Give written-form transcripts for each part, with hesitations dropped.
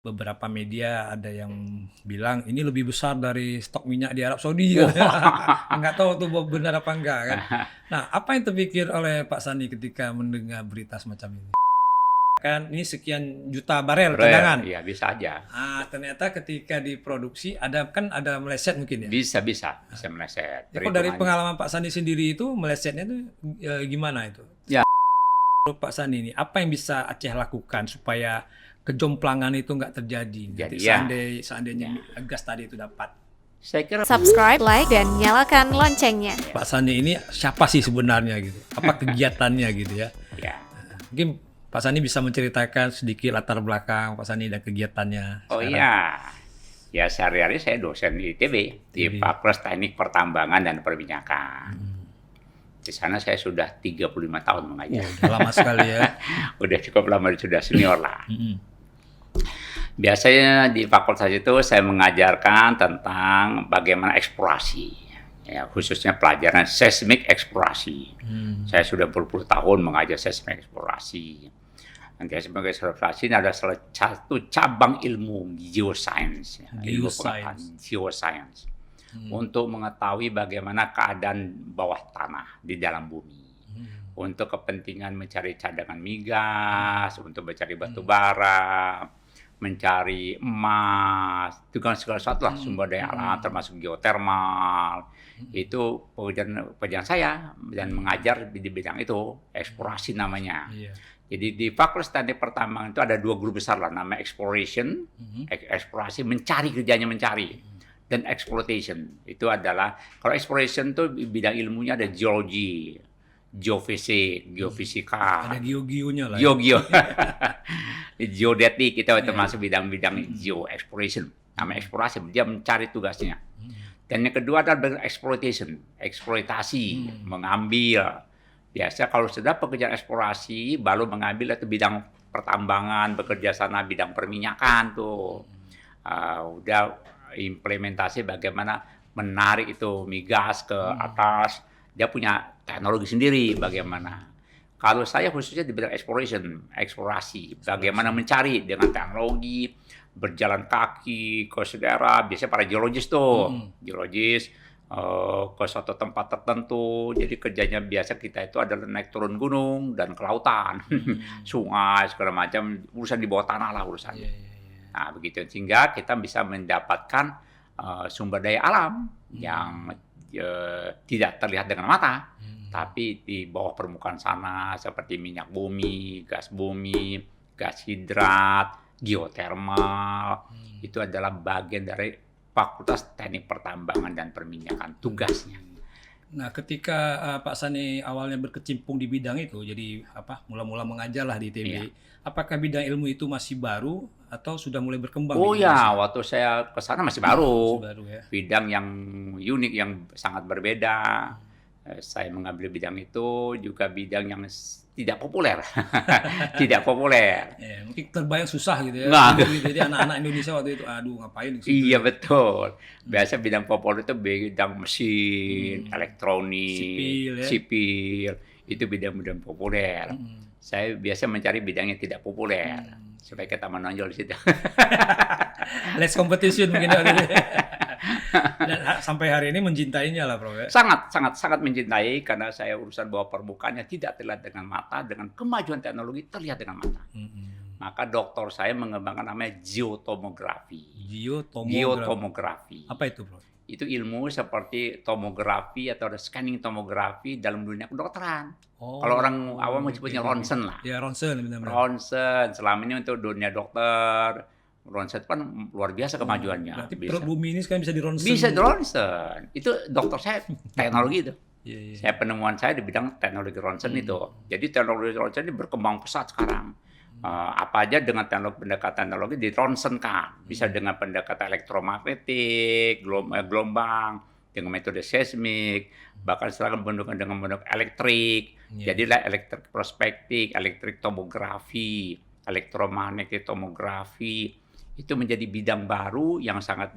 beberapa media ada yang bilang ini lebih besar dari stok minyak di Arab Saudi katanya. Nggak tahu tuh benar apa enggak kan. Nah, apa yang terpikir oleh Pak Sandi ketika mendengar berita semacam ini? Kan ini sekian juta barel cadangan. Iya, bisa aja. Ternyata ketika diproduksi ada meleset mungkin ya. Bisa meleset. Ya, kok dari pengalaman Pak Sandi sendiri itu melesetnya tuh gimana itu? Ya. Menurut Pak Sandi ini, apa yang bisa Aceh lakukan supaya kejomplangan itu nggak terjadi? Jadi seandainya gas tadi itu dapat. Saya kira Subscribe, like, dan nyalakan loncengnya. Pak Sandi ini siapa sih sebenarnya gitu? Apa kegiatannya gitu ya? ya. Mungkin Pak Sandi bisa menceritakan sedikit latar belakang Pak Sandi dan kegiatannya. Oh sekarang. iya. Ya sehari-hari saya dosen di ITB, di Fakultas Teknik Pertambangan dan Perminyakan. Di sana saya sudah 35 tahun mengajar. Udah lama sekali ya. Udah cukup lama, sudah senior lah. Biasanya di fakultas itu saya mengajarkan tentang bagaimana eksplorasi, ya, khususnya pelajaran seismik eksplorasi. Saya sudah berpuluh tahun mengajar seismik eksplorasi. Dan seismik eksplorasi ini adalah salah satu cabang ilmu geoscience, ya, ilmu pengetahuan geoscience, untuk mengetahui bagaimana keadaan bawah tanah di dalam bumi. Untuk kepentingan mencari cadangan migas, untuk mencari batu bara, mencari emas, itu kan segala sesuatu lah, sumber daya alam termasuk geotermal. Itu pekerjaan saya dan mengajar di bidang itu, eksplorasi namanya. Jadi di Fakultas Teknik Pertambangan itu ada dua guru besar lah, namanya exploration, eksplorasi, mencari, kerjanya mencari, dan exploitation. Itu adalah, kalau exploration itu bidang ilmunya ada geologi, geofisik, geofisika. Ada geo-geonya lah. Geo. Geodetik kita termasuk bidang-bidang geo exploration. Namanya eksplorasi, dia mencari tugasnya. Dan yang kedua adalah exploitation, eksploitasi, mengambil. Biasa kalau sudah pekerjaan eksplorasi, baru mengambil itu bidang pertambangan, bekerja sana bidang perminyakan tuh. Udah implementasi bagaimana menarik itu migas ke atas. Dia punya teknologi sendiri bagaimana. Kalau saya khususnya di bidang exploration, eksplorasi, bagaimana mencari dengan teknologi, berjalan kaki ke daerah, biasanya para geologis tuh, geologis ke suatu tempat tertentu. Jadi kerjanya biasa kita itu adalah naik turun gunung dan ke lautan, sungai segala macam, urusan di bawah tanah lah urusannya. Nah begitu, sehingga kita bisa mendapatkan sumber daya alam yang tidak terlihat dengan mata, tapi di bawah permukaan sana seperti minyak bumi, gas hidrat, geotermal, itu adalah bagian dari Fakultas Teknik Pertambangan dan Perminyakan tugasnya. Nah, ketika Pak Sandi awalnya berkecimpung di bidang itu, jadi mula-mula mengajar lah di ITB. Apakah bidang ilmu itu masih baru atau sudah mulai berkembang? Oh ya, waktu saya ke sana masih baru. Ya. Bidang yang unik, yang sangat berbeda. Saya mengambil bidang itu juga bidang yang tidak populer. Tidak populer. Ya, mungkin terbayang susah gitu ya. Nah. Jadi anak-anak Indonesia waktu itu, aduh ngapain di situ. Iya betul. Biasa bidang populer itu bidang mesin, elektronik, sipil. Itu bidang-bidang populer. Saya biasa mencari bidang yang tidak populer supaya kita menonjol di situ. Less competition mungkin ya. Dan sampai hari ini mencintainya lah, Prof. Sangat mencintai, karena saya urusan bawah permukaannya tidak terlihat dengan mata, dengan kemajuan teknologi terlihat dengan mata. Maka doktor saya mengembangkan namanya geotomografi. Geotomografi. Apa itu, Prof? Itu ilmu seperti tomografi atau scanning tomografi dalam dunia kedokteran. Kalau orang awam menyebutnya ronsen lah. Ya, ronsen benar-benar. Ronsen selama ini untuk dunia dokter. Ronsen kan luar biasa kemajuannya. Berarti perut bumi ini sekarang bisa di ronsen. Bisa di ronsen. Itu dokter saya teknologi itu. Iya. Saya penemuan saya di bidang teknologi ronsen itu. Jadi teknologi ronsen ini berkembang pesat sekarang. Apa aja dengan pendekatan teknologi dironsenkan. Bisa dengan pendekatan elektromagnetik, gelombang, dengan metode seismik, bahkan sekarang dengan bentuk elektrik. Jadilah elektrik prospektik, elektrik tomografi, elektromagnetik tomografi. Itu menjadi bidang baru yang sangat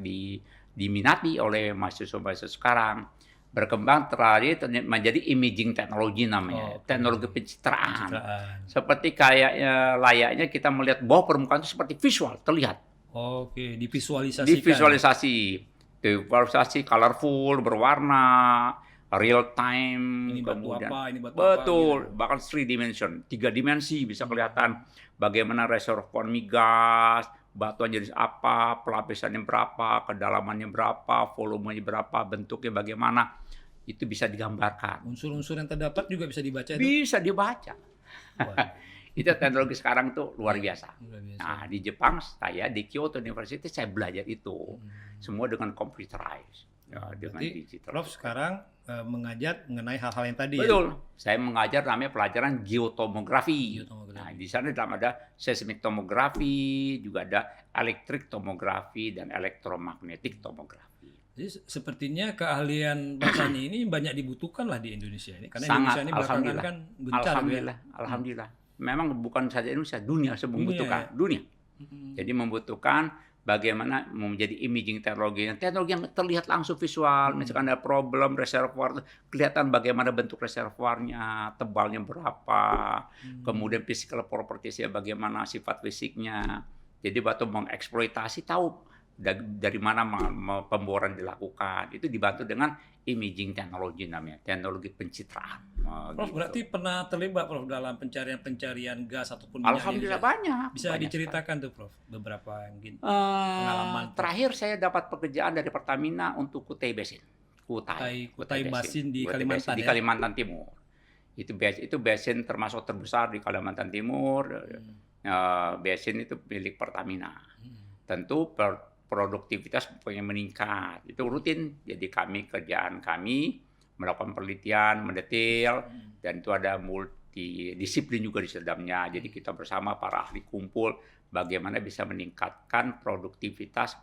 diminati oleh mahasiswa-mahasiswa sekarang. Berkembang terakhir menjadi imaging teknologi namanya, teknologi pencitraan. Seperti layaknya kita melihat bawah permukaan itu seperti visual, terlihat. Oke, divisualisasikan. Divisualisasi colorful, berwarna, real time, Ini batu kemudian apa, ini batu betul, apa, gitu. bahkan 3 dimensi bisa kelihatan bagaimana reservoir migas, batuan jenis apa, pelapisannya berapa, kedalamannya berapa, volumenya berapa, bentuknya bagaimana, itu bisa digambarkan. Unsur-unsur yang terdapat juga bisa dibaca itu. Bisa dibaca. Wah, Itu teknologi sekarang tuh luar biasa. luar biasa. Nah, di Jepang saya di Kyoto University saya belajar itu. Semua dengan computerized, ya, dengan Berarti digital. Prof sekarang mengajar mengenai hal-hal yang tadi Betul. Saya mengajar namanya pelajaran geotomografi. Geotomografi. Nah, di sana dalam ada seismic tomografi, juga ada electric tomografi dan elektromagnetic tomografi. Jadi sepertinya keahlian Pak Sani ini banyak dibutuhkan lah di Indonesia ini. Karena Sangat, Indonesia ini belakangan alhamdulillah. kan gencar. Alhamdulillah, alhamdulillah. Memang bukan saja Indonesia, dunia membutuhkan. Dunia. Jadi membutuhkan bagaimana menjadi imaging teknologi yang terlihat langsung visual. Misalkan ada problem reservoir, kelihatan bagaimana bentuk reservoirnya, tebalnya berapa, kemudian physical propertiesnya bagaimana, sifat fisiknya. Jadi batu mengeksploitasi tahu dari mana pemboran dilakukan. Itu dibantu dengan imaging teknologi namanya, teknologi pencitraan. Prof, Gitu. berarti pernah terlibat Prof dalam pencarian gas ataupun minyak Alhamdulillah ini? banyak. Bisa banyak diceritakan tuh Prof beberapa mungkin sekali. pengalaman. Terakhir saya dapat pekerjaan dari Pertamina untuk Kutai Basin. Kutai Basin di Kutai Kalimantan Basin, di ya? Kalimantan Timur. Itu basin termasuk terbesar di Kalimantan Timur. Basin itu milik Pertamina. Tentu produktivitas pengen meningkat. Itu rutin. Jadi kerjaan kami melakukan penelitian mendetail dan itu ada multidisiplin juga di dalamnya. Jadi kita bersama para ahli kumpul bagaimana bisa meningkatkan produktivitas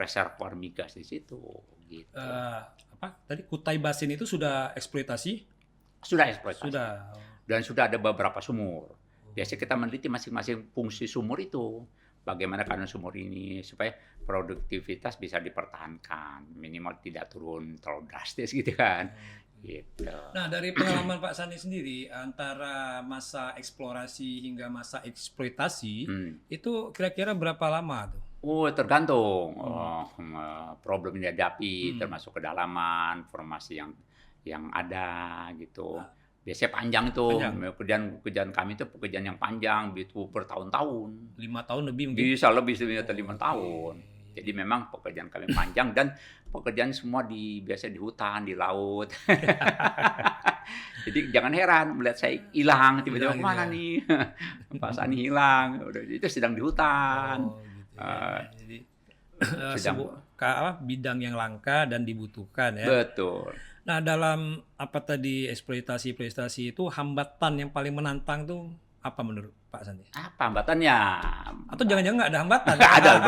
reservoir migas di situ. Gitu. Apa tadi Kutai Basin itu sudah eksploitasi? Sudah eksploitasi. Sudah. Dan sudah ada beberapa sumur. Biasanya kita meneliti masing-masing fungsi sumur itu. Bagaimana kandungan sumur ini supaya produktivitas bisa dipertahankan, minimal tidak turun terlalu drastis gitu kan. Gitu. Nah, dari pengalaman Pak Sani sendiri antara masa eksplorasi hingga masa eksploitasi itu kira-kira berapa lama tuh? Tergantung problem yang dihadapi, termasuk kedalaman, formasi yang ada gitu. Biasanya panjang itu, pekerjaan kami itu pekerjaan yang panjang, itu bertahun-tahun. 5 tahun lebih mungkin? Bisa lebih ternyata 5 tahun. Jadi memang pekerjaan kami panjang dan pekerjaan semua biasa di hutan, di laut. Jadi jangan heran melihat saya hilang, tiba-tiba kemana nih? Pak Sani hilang, udah itu sedang di hutan. Jadi bidang yang langka dan dibutuhkan ya. Betul. Nah, dalam apa tadi eksploitasi itu hambatan yang paling menantang tuh apa menurut Pak Sandi? Apa hambatannya? Atau jangan-jangan nggak ada hambatan? Ada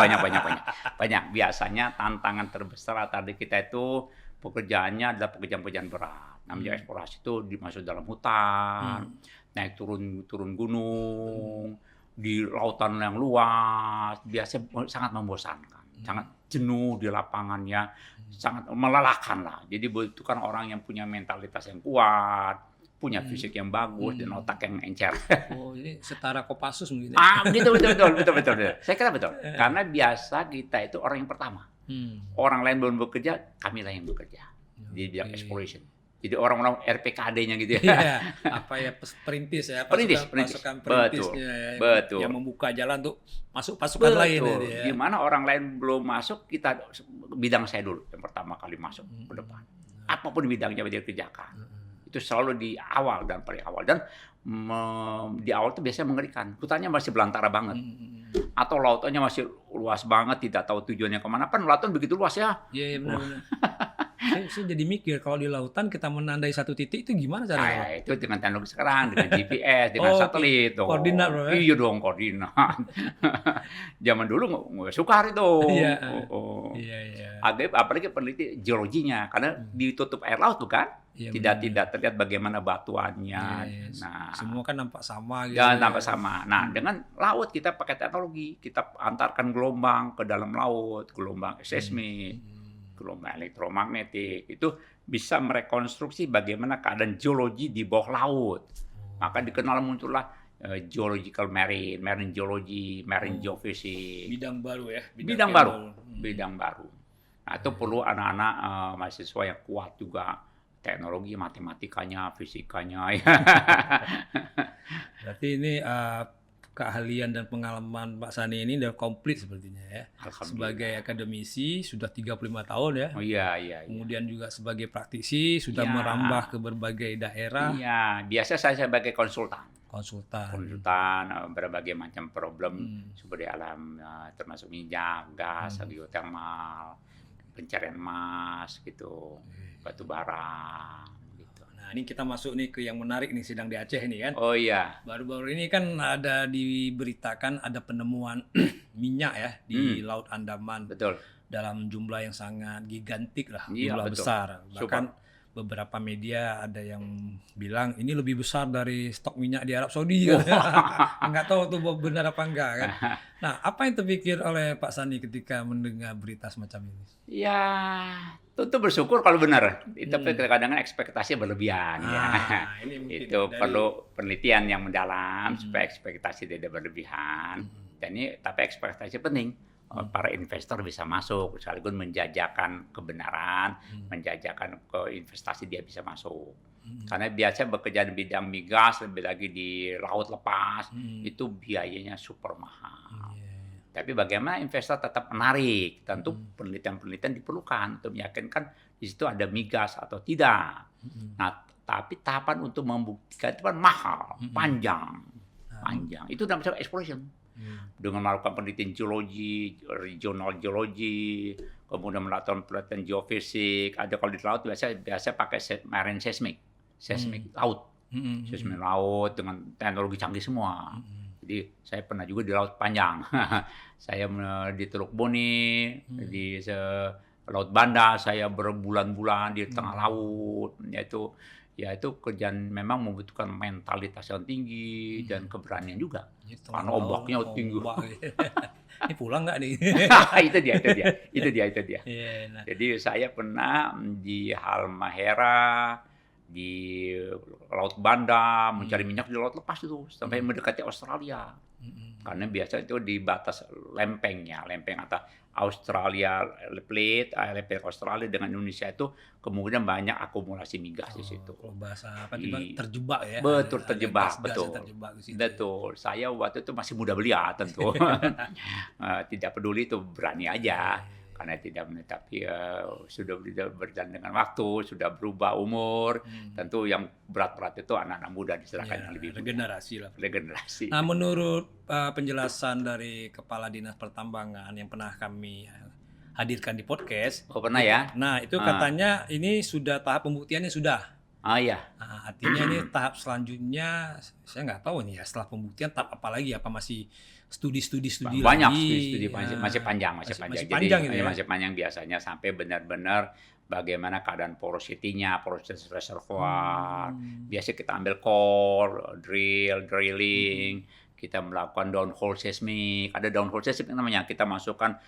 banyak. Biasanya tantangan terbesar tadi kita itu pekerjaannya adalah pekerjaan berat. Namanya eksplorasi itu dimasuk dalam hutan, naik turun gunung, di lautan yang luas, biasanya sangat membosankan, sangat jenuh di lapangannya, sangat melelahkan lah. Jadi butuhkan orang yang punya mentalitas yang kuat, punya fisik yang bagus dan otak yang encer. Oh, jadi setara Kopassus mungkin. Betul. Saya kira betul. Karena biasa kita itu orang yang pertama. Orang lain belum bekerja, kamilah yang bekerja di bidang exploration. Jadi orang-orang RPKD-nya gitu ya. Iya, perintis ya, pasukan perintisnya ya, betul. Yang membuka jalan untuk masuk pasukan lain ya. Di mana orang lain belum masuk, bidang saya dulu yang pertama kali masuk ke depan. Apapun bidangnya dia kerjakan. Itu selalu di awal dan paling awal. Dan di awal itu biasanya mengerikan. Hutannya masih belantara banget. Atau lautannya masih luas banget, tidak tahu tujuannya kemana. Lautan begitu luas ya. Iya, benar-benar. Saya jadi mikir kalau di lautan kita menandai satu titik itu gimana caranya? Itu dengan teknologi sekarang, dengan GPS, dengan satelit. Koordinat bro ya? Iya dong, koordinat. Zaman dulu nggak sukar itu. Iya. Apalagi peneliti geologinya, karena ditutup air laut tuh kan. Iya, tidak terlihat bagaimana batuannya. Nah, semua kan nampak sama gitu. Ya, nampak sama. Nah, dengan laut kita pakai teknologi, kita antarkan gelombang ke dalam laut, gelombang seismik, gelombang elektromagnetik, itu bisa merekonstruksi bagaimana keadaan geologi di bawah laut. Maka dikenal muncullah geological marine geology, marine geophysics, Bidang baru ya. bidang yang baru, baru. bidang baru. Nah, itu perlu anak-anak mahasiswa yang kuat juga, teknologi, matematikanya, fisikanya. Berarti ini keahlian dan pengalaman Pak Sani ini udah komplit sepertinya ya. Alhamdulillah. Sebagai akademisi sudah 35 tahun ya. Oh iya, iya, iya. Kemudian juga sebagai praktisi sudah Iya. merambah ke berbagai daerah, Iya, biasa saya sebagai konsultan. konsultan. Berbagai macam problem sumber daya alam, termasuk minyak, gas, geotermal, pencarian emas gitu, batu bara gitu. Nah, ini kita masuk nih ke yang menarik nih, sedang di Aceh ini kan. Oh iya, Baru-baru ini kan ada diberitakan ada penemuan minyak ya di Laut Andaman betul. dalam jumlah yang sangat gigantik lah, Iya, jumlah betul. besar. Bahkan beberapa media ada yang bilang ini lebih besar dari stok minyak di Arab Saudi. Nggak tahu tuh benar apa enggak kan. Nah, apa yang terpikir oleh Pak Sani ketika mendengar berita semacam ini? Ya, tentu bersyukur kalau benar. Tapi kadang-kadang ekspektasi berlebihan ya. Ini mungkin Itu dari- perlu penelitian yang mendalam supaya ekspektasi tidak berlebihan. Dan ini tapi ekspektasi penting. Para investor bisa masuk, sekaligus menjajakan kebenaran, menjajakan ke investasi dia bisa masuk. Karena biasa bekerja di bidang migas, lebih lagi di laut lepas, itu biayanya super mahal. Tapi bagaimana investor tetap menarik? Tentu penelitian-penelitian diperlukan untuk meyakinkan di situ ada migas atau tidak. Nah, tapi tahapan untuk membuktikan itu kan mahal, panjang. Itu dalam proses exploration. Dengan melakukan penelitian geologi, regional geologi, kemudian melakukan penelitian geofisik. Ada kalau di laut biasa pakai marine seismic laut, seismik laut dengan teknologi canggih semua. Jadi saya pernah juga di laut panjang. Saya di Teluk Boni, di Laut Banda, saya berbulan-bulan di tengah laut. Yaitu kerjaan memang membutuhkan mentalitas yang tinggi dan keberanian juga. Karena ombaknya tinggi. Ini pulang nggak nih? Itu dia. Iya, nah. Jadi saya pernah di Halmahera, di Laut Banda, mencari minyak di laut lepas itu sampai mendekati Australia. Karena biasa itu di batas lempeng atas Australia Plate, lempeng Australia dengan Indonesia itu kemungkinan banyak akumulasi migas di situ. Kalau bahasa apa terjebak ya? Betul, Ada terjebak, gas-gas betul. yang terjebak di situ. Betul. Saya waktu itu masih muda belia tentu. Tidak peduli itu, berani aja. Karena tidak tapi sudah berjalan dengan waktu, sudah berubah umur. Tentu yang berat-berat itu anak-anak muda diserahkan yang lebih muda. Regenerasi lah. Regenerasi. Nah, menurut penjelasan dari Kepala Dinas Pertambangan yang pernah kami hadirkan di podcast. Oh, pernah ya? Nah, itu katanya ini sudah tahap pembuktiannya sudah. Ah ya. Nah, artinya ini tahap selanjutnya saya nggak tahu nih ya, setelah pembuktian tahap apa lagi, apa masih studi Banyak lagi? studi masih panjang. Masih Jadi panjang gitu ya? masih panjang biasanya sampai benar-benar bagaimana keadaan porosity-nya, proses reservoir. Biasa kita ambil core, drilling, kita melakukan downhole seismic. Ada downhole seismic namanya. Kita masukkan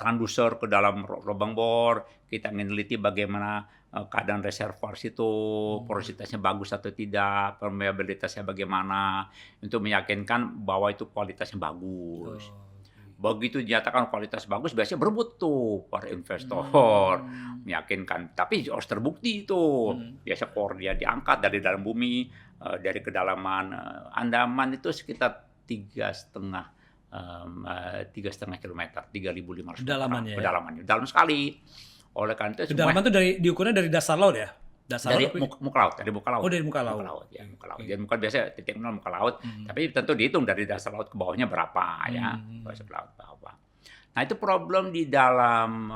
transducer ke dalam lubang bor. Kita meneliti bagaimana keadaan reservoir situ, porositasnya bagus atau tidak, permeabilitasnya bagaimana, untuk meyakinkan bahwa itu kualitasnya bagus. Begitu dinyatakan kualitas bagus, biasanya berebut tuh para investor, meyakinkan. Tapi harus terbukti itu. Biasa core dia diangkat dari dalam bumi, dari kedalaman Andaman itu sekitar 3,5 kilometer, 3.500 Kedalamannya ya? Kedalamannya, dalam sekali. Oleh karena itu Kedalaman itu diukurnya dari dasar laut ya? dari muka laut. Oh, dari muka laut. Muka laut. Jadi muka biasa titik nol muka laut, tapi tentu dihitung dari dasar laut ke bawahnya berapa ya, dasar laut bawah. Nah, itu problem di dalam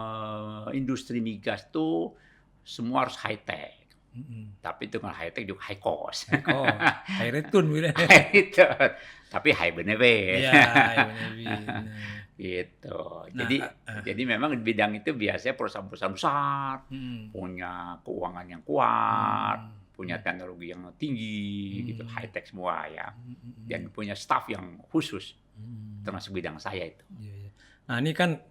industri migas tuh semua harus high tech. Tapi dengan high tech juga high cost. Oh, high return gitu. Itu. Tapi high benefit. Iya, high benefit. Gitu. Nah, Jadi memang di bidang itu biasanya perusahaan-perusahaan besar punya keuangan yang kuat, punya teknologi yang tinggi, gitu, high tech semua ya, dan punya staff yang khusus, termasuk bidang saya itu. Nah, ini kan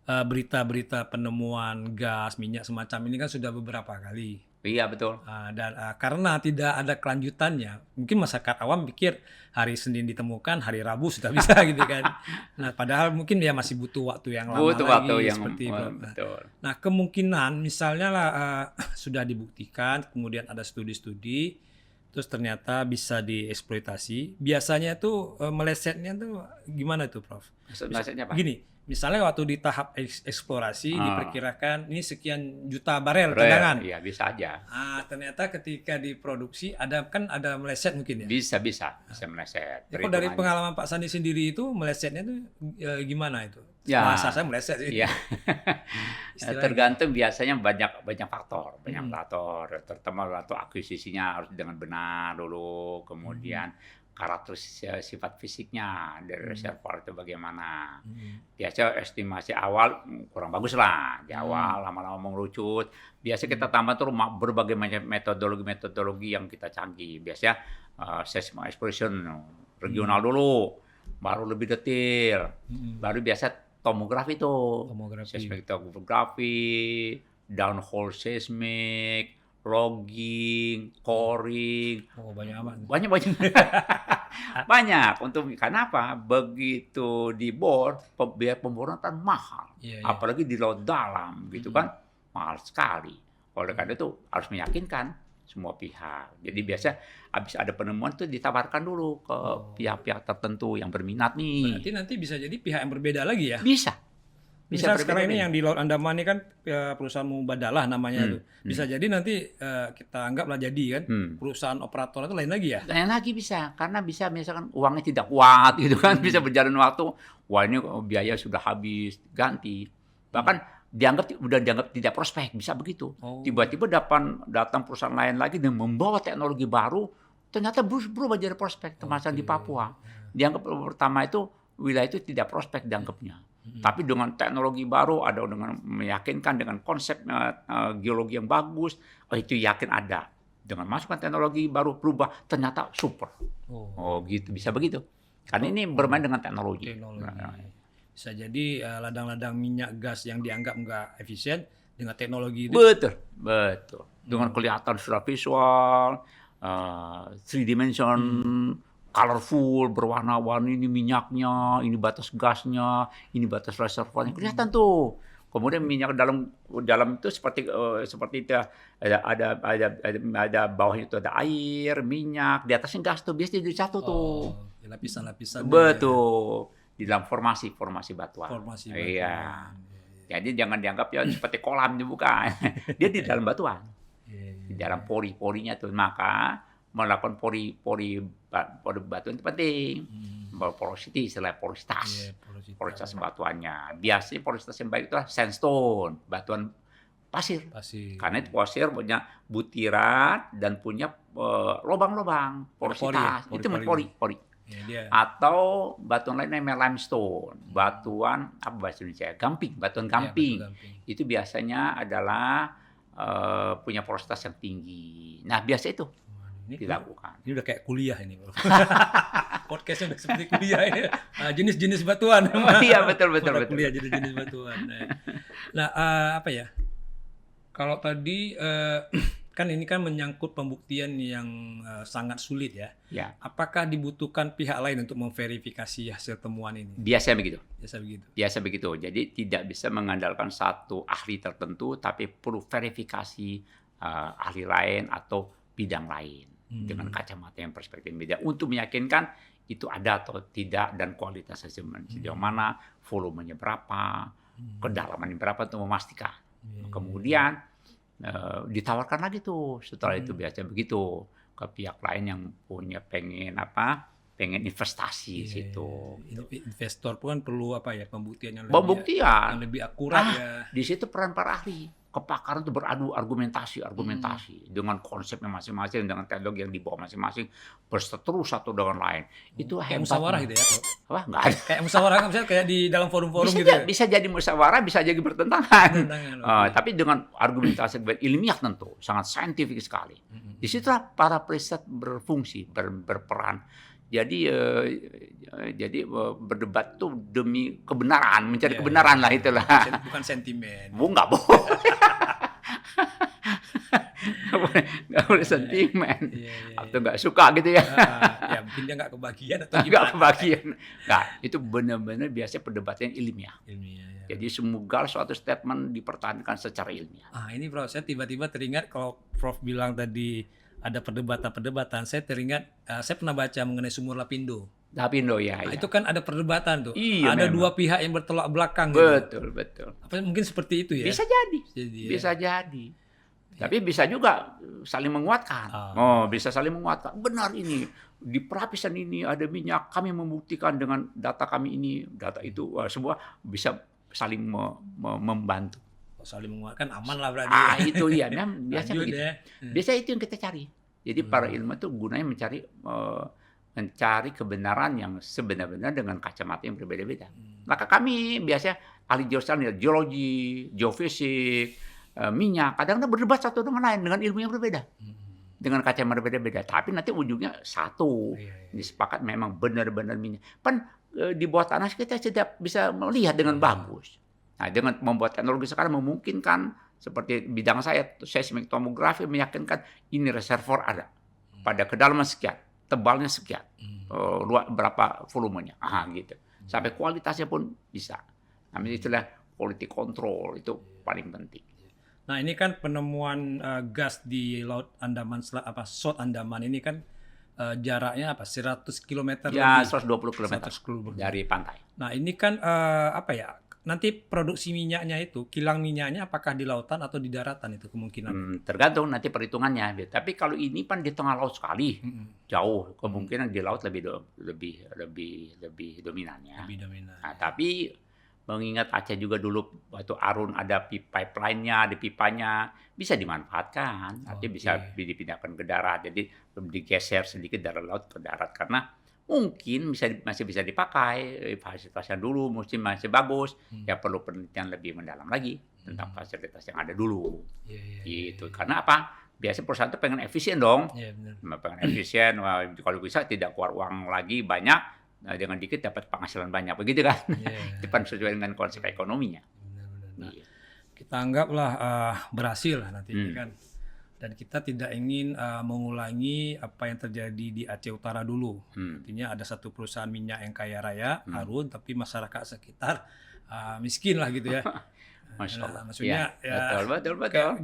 berita-berita penemuan gas minyak semacam ini kan sudah beberapa kali Iya betul. Dan karena tidak ada kelanjutannya, mungkin masyarakat awam pikir hari Senin ditemukan, hari Rabu sudah bisa gitu kan. Nah, padahal mungkin dia masih butuh waktu yang lama Butuh lagi waktu yang seperti itu. betul. Nah, kemungkinan misalnya lah sudah dibuktikan, kemudian ada studi-studi, terus ternyata bisa dieksploitasi. Biasanya tuh melesetnya tuh gimana tuh, Prof? Maksudnya apa? Gini, misalnya waktu di tahap eksplorasi diperkirakan ini sekian juta barel Rare, cadangan. iya bisa aja. Ternyata ketika diproduksi ada meleset mungkin ya. Bisa meleset. Ya, kok dari pengalaman Pak Sandi sendiri itu melesetnya tuh gimana itu? Ya. Masa saya meleset sih. Iya. Istilahnya. Tergantung biasanya banyak faktor, terutama waktu akuisisinya harus dengan benar dulu, kemudian karakteristik sifat fisiknya dari reservoir itu bagaimana. Biasa estimasi awal kurang bagus lah di awal, lama-lama mengerucut. Biasa kita tambah tuh berbagai macam metodologi yang kita canggih. Biasanya seismic exploration regional dulu, baru lebih detail, baru biasa tomografi tuh, seismografi, downhole seismic, logging, coring, banyak amat. Banyak. Banyak untuk karena apa? Begitu dibor, biaya pemboran kan mahal, apalagi di laut dalam, gitu kan, mahal sekali. Oleh karena itu harus meyakinkan semua pihak. Jadi biasa habis ada penemuan tuh ditawarkan dulu ke pihak-pihak tertentu yang berminat nih. Berarti nanti bisa jadi pihak yang berbeda lagi ya? Bisa Misal sekarang ini yang di Laut Andaman ini kan perusahaan Mubadalah namanya tuh. Bisa jadi nanti kita anggaplah jadi kan perusahaan operator itu lain lagi ya? Lain lagi bisa, karena bisa misalkan uangnya tidak kuat gitu kan, bisa berjalan waktu, wah ini biaya sudah habis, ganti. Bahkan udah dianggap tidak prospek, bisa begitu. Tiba-tiba datang perusahaan lain lagi dan membawa teknologi baru, ternyata berubah jadi prospek, termasuk di Papua. Dianggap pertama itu wilayah itu tidak prospek dianggapnya. Tapi dengan teknologi baru, ada dengan meyakinkan dengan konsep geologi yang bagus, itu yakin ada. Dengan masukkan teknologi baru berubah, ternyata super. Gitu, bisa begitu. Karena ini bermain dengan teknologi. Bisa jadi ladang-ladang minyak gas yang dianggap nggak efisien dengan teknologi itu. Betul. Dengan kelihatan secara visual, 3 dimension, colorful, berwarna-warni, ini minyaknya, ini batas gasnya, ini batas reservoirnya, kelihatan tuh. Kemudian minyak dalam itu seperti itu, ada bawahnya itu ada air, minyak, di atasnya gas tuh, biasanya jadi satu tuh. Lapisan-lapisan. Betul. Di dalam formasi batuan. Iya. Jadi jangan dianggap ya seperti kolam, bukan. Dia di dalam batuan. Di dalam pori-porinya tuh, maka melakukan pori batuan itu penting. Porosity, istilah porositas. Porositas batuannya. Biasanya porositas yang baik itu sandstone, batuan pasir. Karena itu pasir punya butiran dan punya lubang-lubang porositas. Itu pori. Atau batuan lain namanya limestone, batuan apa bahasa Indonesia? Batuan gamping. Itu biasanya adalah punya porositas yang tinggi. Nah, biasa itu dilakukan. Ini udah kayak kuliah ini. Podcastnya udah seperti kuliah ini. Jenis-jenis batuan. Iya, betul. Kuliah jenis-jenis batuan. Nah, apa ya? Kalau tadi kan ini kan menyangkut pembuktian yang sangat sulit ya. Apakah dibutuhkan pihak lain untuk memverifikasi hasil temuan ini? Biasa begitu. Biasa begitu. Jadi tidak bisa mengandalkan satu ahli tertentu, tapi perlu verifikasi ahli lain atau bidang lain dengan kacamata yang perspektif beda untuk meyakinkan itu ada atau tidak dan kualitas hasilnya sejauh mana, volumenya berapa, kedalamannya berapa untuk memastikan. Kemudian ditawarkan lagi tuh setelah itu biasa begitu ke pihak lain yang pengen investasi situ. Investor pun kan perlu pembuktian yang lebih akurat ya. Di situ peran para ahli kepakaran itu beradu argumentasi dengan konsepnya masing-masing, dengan teknologi yang dibawa masing-masing, berseteru satu dengan lain. Itu kayak musyawarah gitu ya? Apa? Nggak ada. Kayak musyawarah misalnya kayak di dalam forum-forum gitu ya? Bisa jadi musyawarah, bisa jadi bertentangan. Tapi dengan argumentasi ilmiah tentu, sangat saintifik sekali. Di situlah para periset berfungsi, berperan. Jadi berdebat tuh demi kebenaran, mencari kebenaran lah itulah. Bukan sentimen. Nggak boleh. Nggak boleh sentimen. Iya, iya, Atau nggak suka gitu ya. Ya mungkin dia nggak kebagian atau Nggak gimana. kebagian. Nah, itu benar-benar biasanya perdebatan ilmiah. Ilmiah, ya. Jadi semoga suatu statement dipertahankan secara ilmiah. Ini Prof, saya tiba-tiba teringat kalau Prof bilang tadi ada perdebatan-perdebatan, saya teringat, saya pernah baca mengenai sumur Lapindo. Lapindo ya. Nah, Ya. itu kan ada perdebatan tuh. Iya, Ada memang. dua pihak yang bertolak belakang gitu. Betul, betul. Apa mungkin seperti itu ya? Bisa jadi. Jadi, ya. Bisa jadi. Tapi bisa juga saling menguatkan. Bisa saling menguatkan. Benar ini. Di perapisan ini ada minyak. Kami membuktikan dengan data kami ini, data itu. Semua bisa saling membantu. Saling menguatkan aman lah berarti. Itu ya. Biasa Lanjut begitu. ya. Biasa itu yang kita cari. Jadi para ilmuwan itu gunanya mencari kebenaran yang sebenar-benar dengan kacamata yang berbeda-beda. Maka kami biasanya ahli geologi, geofisik, minyak, kadang-kadang berdebat satu dengan lain dengan ilmu yang berbeda. Dengan kacamata berbeda-beda. Tapi nanti ujungnya satu. Disepakat memang benar-benar minyak. Di bawah tanah kita tidak bisa melihat dengan bagus. Nah, dengan membuat teknologi sekarang memungkinkan seperti bidang saya, seismik tomografi meyakinkan ini reservoir ada. Pada kedalaman sekian, tebalnya sekian, berapa volumenya, gitu. Sampai kualitasnya pun bisa. Namanya istilah quality control itu paling penting. Nah ini kan penemuan gas di Laut Andaman, South Andaman ini kan jaraknya 100 km Ya, lebih. 120 km 120 dari pantai. Nah ini kan nanti produksi minyaknya itu, kilang minyaknya apakah di lautan atau di daratan itu kemungkinan? Tergantung nanti perhitungannya. Tapi kalau ini kan di tengah laut sekali, jauh, kemungkinan di laut lebih dominannya. Lebih dominan. Nah, tapi mengingat Aceh juga dulu waktu Arun ada pipeline-nya, ada pipanya, bisa dimanfaatkan. Artinya bisa dipindahkan ke darat. Jadi digeser sedikit dari laut ke darat karena mungkin masih bisa dipakai fasilitasnya dulu, masih bagus. Ya perlu penelitian lebih mendalam lagi tentang fasilitas yang ada dulu. Gitu. Karena apa? Biasanya perusahaan itu pengen efisien dong. Pengen efisien, kalau bisa tidak keluar uang lagi banyak, dengan dikit dapat penghasilan banyak, begitu kan? Itu kan sesuai dengan konsep ekonominya. Nah, kita anggaplah berhasil nanti kan. Dan kita tidak ingin mengulangi apa yang terjadi di Aceh Utara dulu. Artinya ada satu perusahaan minyak yang kaya raya, Arun, tapi masyarakat sekitar miskin lah gitu ya. Masya Allah. Maksudnya betul.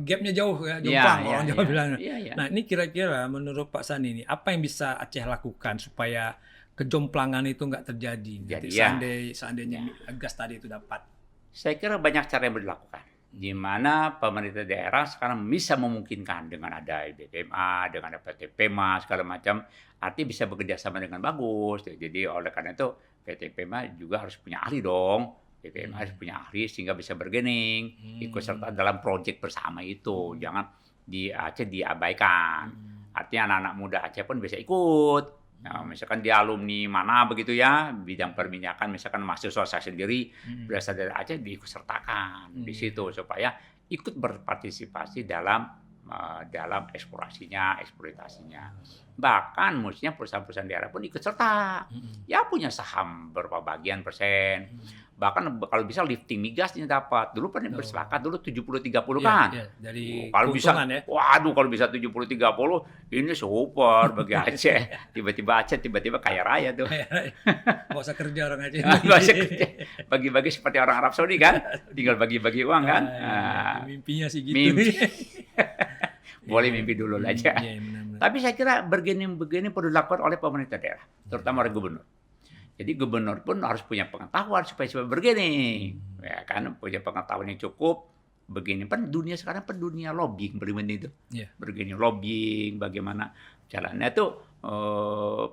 Gapnya jauh ya, jomplang orang Jawa bilang. Ya. Nah ini kira-kira menurut Pak Sani ini apa yang bisa Aceh lakukan supaya kejomplangan itu nggak terjadi? Jadi, seandainya gas tadi itu dapat. Saya kira banyak cara yang dilakukan. Di mana pemerintah daerah sekarang bisa memungkinkan dengan ada BPMA, dengan ada PT PEMA, segala macam, artinya bisa bekerja sama dengan bagus. Jadi oleh karena itu PT PEMA juga harus punya ahli dong. BPMA harus punya ahli sehingga bisa bergening, ikut serta dalam proyek bersama itu. Jangan di Aceh diabaikan. Artinya anak-anak muda Aceh pun bisa ikut. Nah, misalkan dia alumni mana begitu ya, bidang perminyakan, misalkan mahasiswa saya sendiri berasal dari Aceh, diikutsertakan di situ supaya ikut berpartisipasi dalam eksplorasinya, eksploitasinya. Bahkan mestinya perusahaan-perusahaan daerah pun ikut serta. Ya punya saham berapa bagian persen. Bahkan kalau bisa lifting migasnya dapat. Dulu pernah bersepakat dulu 70-30 kan. Iya, dari kalau bisa, ya. waduh kalau bisa 70-30 ini super bagi Aceh. Tiba-tiba kaya raya tuh. Nggak usah kerja orang Aceh. Nggak usah kerja. Bagi-bagi seperti orang Arab Saudi kan. Tinggal bagi-bagi uang kan. Mimpinya sih gitu. Mimpi. Boleh mimpi dulu aja. Benar-benar. Tapi saya kira begini perlu dilakukan oleh pemerintah daerah, terutama oleh gubernur. Jadi gubernur pun harus punya pengetahuan supaya bergening. Ya kan, punya pengetahuan yang cukup. Begini kan dunia sekarang dunia lobbying penting itu. Bergening lobbying, bagaimana jalannya itu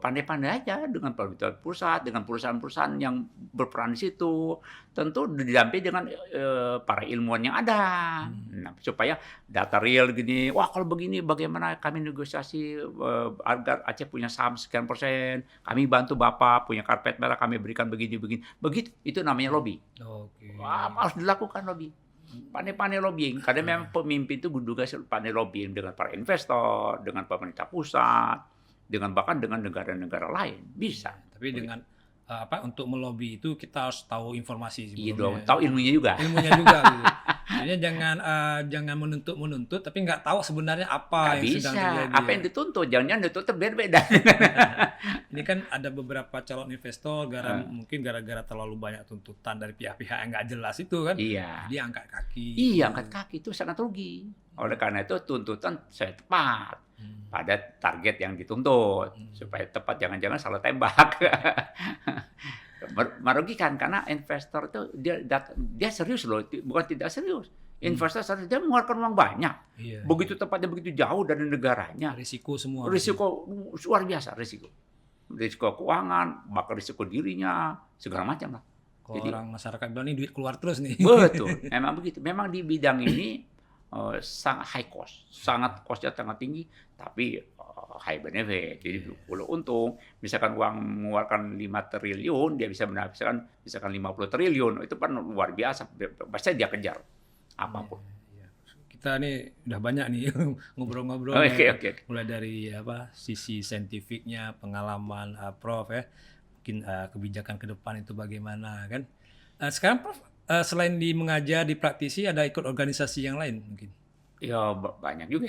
pandai-pandai aja dengan pemerintah pusat, dengan perusahaan-perusahaan yang berperan di situ. Tentu didampingi dengan para ilmuwan yang ada. Nah, supaya data real gini, wah kalau begini bagaimana kami negosiasi agar Aceh punya saham sekian persen, kami bantu Bapak punya karpet merah, kami berikan begini-begini. Begitu, itu namanya lobby. Wah, harus dilakukan lobby. Pandai-pandai lobbying. Karena memang pemimpin itu juga pandai lobbying dengan para investor, dengan pemerintah pusat, bahkan dengan negara-negara lain. Bisa. Tapi dengan untuk melobi itu kita harus tahu informasi Iya sebelumnya. dong, tahu ilmunya juga. Ilmunya juga gitu. Jadi jangan menuntut tapi nggak tahu sebenarnya apa Nggak yang bisa. sedang terjadi. Apa yang dituntut? Jangan-jangan dituntut beda-beda. Ini kan ada beberapa calon investor mungkin gara-gara terlalu banyak tuntutan dari pihak-pihak yang nggak jelas itu kan. Iya. Dia angkat kaki. Iya, angkat kaki itu sangat rugi. Oleh karena itu tuntutan saya tepat pada target yang dituntut supaya tepat, jangan-jangan salah tembak. Merugikan karena investor itu dia serius loh, bukan tidak serius. Investor serius, dia mengeluarkan uang banyak. Iya. Begitu tepatnya begitu jauh dari negaranya. Risiko semua. Risiko luar biasa, risiko keuangan, bahkan risiko dirinya, segala macam lah. Kalau Jadi- orang masyarakat bilang ini duit keluar terus nih. Betul, memang begitu. Memang di bidang ini sangat high cost, costnya sangat tinggi, tapi high benefit. Jadi kalau untung, misalkan uang mengeluarkan 5 triliun, dia bisa mendapatkan misalkan 50 triliun, itu kan luar biasa. Pasti dia kejar apapun. Iya. Kita nih udah banyak nih ngobrol-ngobrol. Oke. Mulai dari sisi saintifiknya, pengalaman Prof ya, mungkin kebijakan ke depan itu bagaimana kan. Sekarang Prof, selain mengajar di praktisi, ada ikut organisasi yang lain mungkin? Ya banyak juga.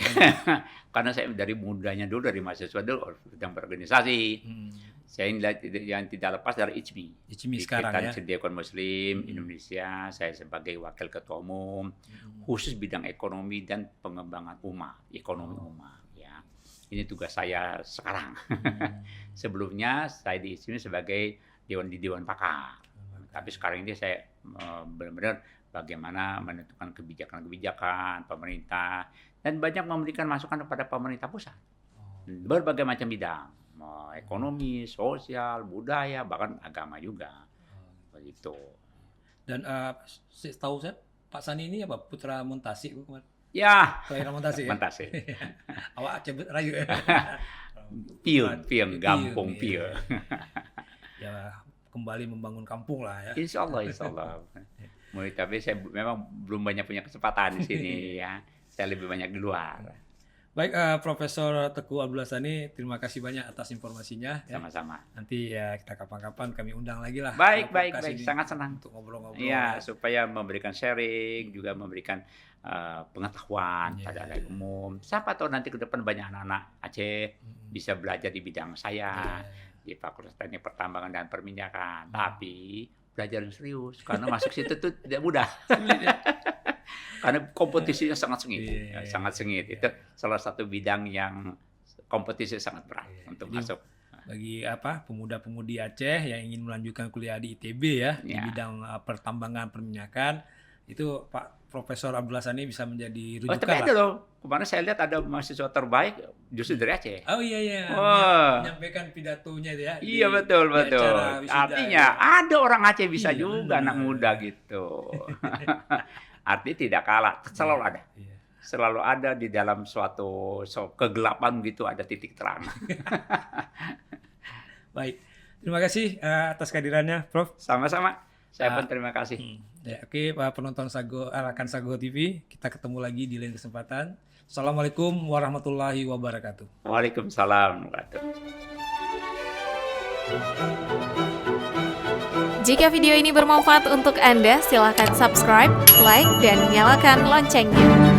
Karena saya dari mudanya dulu, dari mahasiswa dulu sedang berorganisasi. Saya yang tidak lepas dari ICMI. ICMI sekarang ya. Ikatan Cendekiawan Muslim Indonesia. Saya sebagai wakil ketua umum, khusus bidang ekonomi dan pengembangan ekonomi umat. Ya, ini tugas saya sekarang. Sebelumnya saya di ICMI sebagai Dewan Pakar. Tapi sekarang ini saya benar-benar bagaimana menentukan kebijakan-kebijakan pemerintah dan banyak memberikan masukan kepada pemerintah pusat. Berbagai macam bidang, ekonomi, sosial, budaya, bahkan agama juga. Begitu. Dan setahu saya Pak Sani ini apa putra Montasi bukan? Ya, Kelahiran Montasi ya? Montasi. Awak Aceh Rayu ya? Pion, Gampung Pion. Ya kembali membangun kampung lah ya. Insya Allah. Tapi saya memang belum banyak punya kesempatan di sini ya. Saya lebih banyak di luar. Baik, Profesor Teguh Abdul Sani, terima kasih banyak atas informasinya. Ya. Sama-sama. Nanti ya kita kapan-kapan kami undang lagi lah. Baik. podcast ini Sangat senang. untuk ngobrol-ngobrol. Iya, supaya memberikan sharing, juga memberikan pengetahuan Iya. pada halayak umum. Siapa tahu nanti ke depan banyak anak-anak Aceh bisa belajar di bidang saya, di Fakultas Teknik Pertambangan dan Perminyakan. Tapi belajar yang serius, karena masuk situ tuh tidak mudah. Karena kompetisinya sangat sengit. Iya. Sangat sengit. Itu salah satu bidang yang kompetisi sangat berat untuk Jadi, masuk. bagi pemuda-pemudi Aceh yang ingin melanjutkan kuliah di ITB ya, di Ya. bidang pertambangan perminyakan, itu Pak Profesor Abdul Sani bisa menjadi Oh, rujukan tapi ada lah. loh. Kemarin saya lihat ada mahasiswa terbaik justru dari Aceh. Oh iya, Wah. menyampaikan pidatonya itu ya. Iya, di betul. acara wisuda Artinya ya. ada orang Aceh bisa Iya, juga, anak benar. muda gitu. Artinya tidak kalah, selalu ada. Iya. Selalu ada di dalam suatu kegelapan gitu, ada titik terang. Baik, terima kasih atas kehadirannya, Prof. Sama-sama. Saya pun terima kasih. Ya, oke, Pak penonton Rakan Sago TV, kita ketemu lagi di lain kesempatan. Assalamualaikum warahmatullahi wabarakatuh. Waalaikumsalam warahmatullahi. Jika video ini bermanfaat untuk Anda, silakan subscribe, like, dan nyalakan loncengnya.